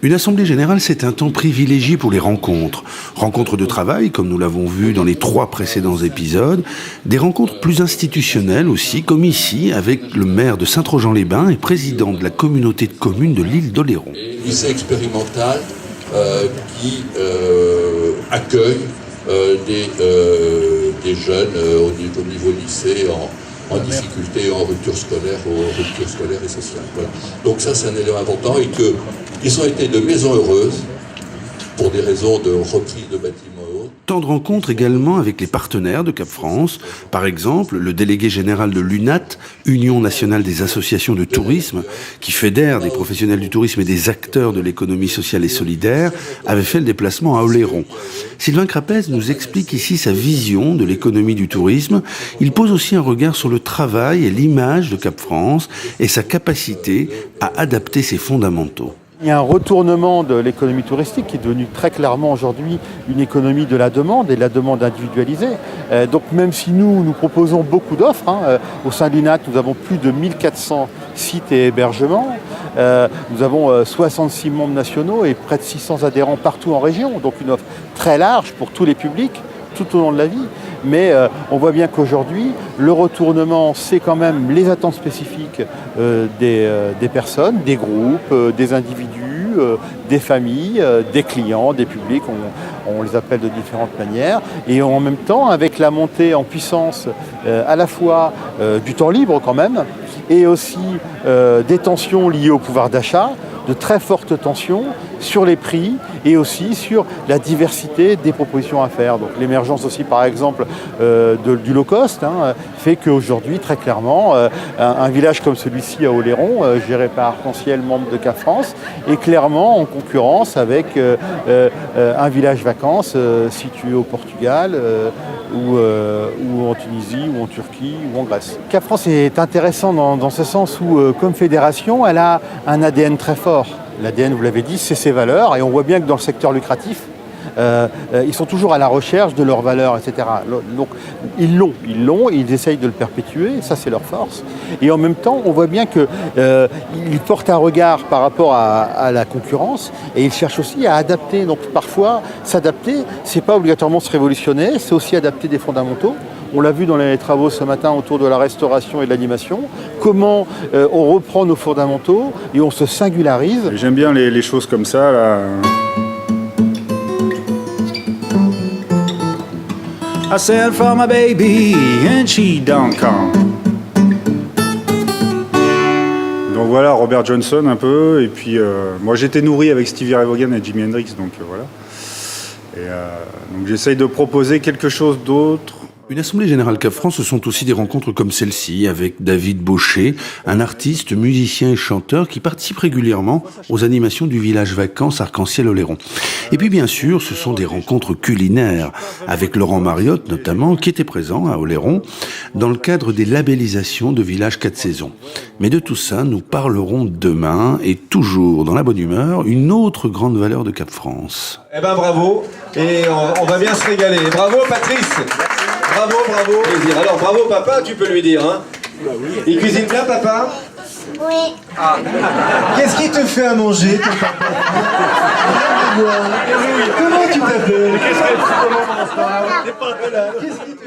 Une assemblée générale, c'est un temps privilégié pour les rencontres. Rencontres de travail, comme nous l'avons vu dans les 3 précédents épisodes. Des rencontres plus institutionnelles aussi, comme ici, avec le maire de Saint-Trojan-les-Bains et président de la communauté de communes de l'île d'Oléron. Lycée expérimental qui accueille des jeunes au niveau lycée en difficulté, en rupture scolaire et sociale. Voilà. Donc ça, c'est un élément important et qu'ils ont été de maisons heureuses pour des raisons de reprise de bâtiments. Temps de rencontres également avec les partenaires de Cap France. Par exemple, le délégué général de l'UNAT, Union nationale des associations de tourisme, qui fédère des professionnels du tourisme et des acteurs de l'économie sociale et solidaire, avait fait le déplacement à Oléron. Sylvain Crapez nous explique ici sa vision de l'économie du tourisme. Il pose aussi un regard sur le travail et l'image de Cap France et sa capacité à adapter ses fondamentaux. Il y a un retournement de l'économie touristique qui est devenue très clairement aujourd'hui une économie de la demande et de la demande individualisée. Donc même si nous proposons beaucoup d'offres, au sein de l'INAT, nous avons plus de 1400 sites et hébergements. Nous avons 66 membres nationaux et près de 600 adhérents partout en région. Donc une offre très large pour tous les publics tout au long de la vie. Mais on voit bien qu'aujourd'hui, le retournement, c'est quand même les attentes spécifiques des personnes, des groupes, des individus, des familles, des clients, des publics, on les appelle de différentes manières. Et en même temps, avec la montée en puissance à la fois du temps libre quand même, et aussi des tensions liées au pouvoir d'achat, de très fortes tensions sur les prix et aussi sur la diversité des propositions à faire. Donc l'émergence aussi par exemple du low cost fait qu'aujourd'hui très clairement un village comme celui-ci à Oléron, géré par Arc-en-Ciel, membre de Cap France, est clairement en concurrence avec un village vacances situé au Portugal ou en Tunisie ou en Turquie ou en Grèce. Cap France est intéressant dans ce sens où comme fédération elle a un ADN très fort. L'ADN, vous l'avez dit, c'est ses valeurs et on voit bien que dans le secteur lucratif, ils sont toujours à la recherche de leurs valeurs, etc. Donc ils essayent de le perpétuer, ça c'est leur force. Et en même temps, on voit bien qu'ils portent un regard par rapport à la concurrence et ils cherchent aussi à adapter. Donc parfois, s'adapter, c'est pas obligatoirement se révolutionner, c'est aussi adapter des fondamentaux. On l'a vu dans les travaux ce matin autour de la restauration et de l'animation, comment on reprend nos fondamentaux et on se singularise. J'aime bien les choses comme ça, là. I sent for my baby and she don't come. Donc voilà, Robert Johnson un peu, et puis moi j'étais nourri avec Stevie Ray Vaughan et Jimi Hendrix, donc voilà. Et donc j'essaye de proposer quelque chose d'autre. Une assemblée générale Cap France, ce sont aussi des rencontres comme celle-ci avec David Baucher, un artiste, musicien et chanteur qui participe régulièrement aux animations du village vacances Arc-en-Ciel Oléron. Et puis bien sûr, ce sont des rencontres culinaires avec Laurent Mariotte notamment, qui était présent à Oléron dans le cadre des labellisations de Village 4 saisons. Mais de tout ça, nous parlerons demain et toujours dans la bonne humeur, une autre grande valeur de Cap France. Eh ben bravo, et on va bien se régaler. Bravo Patrice. Bravo, bravo. Plaisir. Alors, bravo, papa, tu peux lui dire, hein. Il cuisine bien, papa? Oui. Ah. Qu'est-ce qui te fait à manger, ton papa? Comment tu t'appelles? Qu'est-ce que tu commences par? Qu'est-ce qui te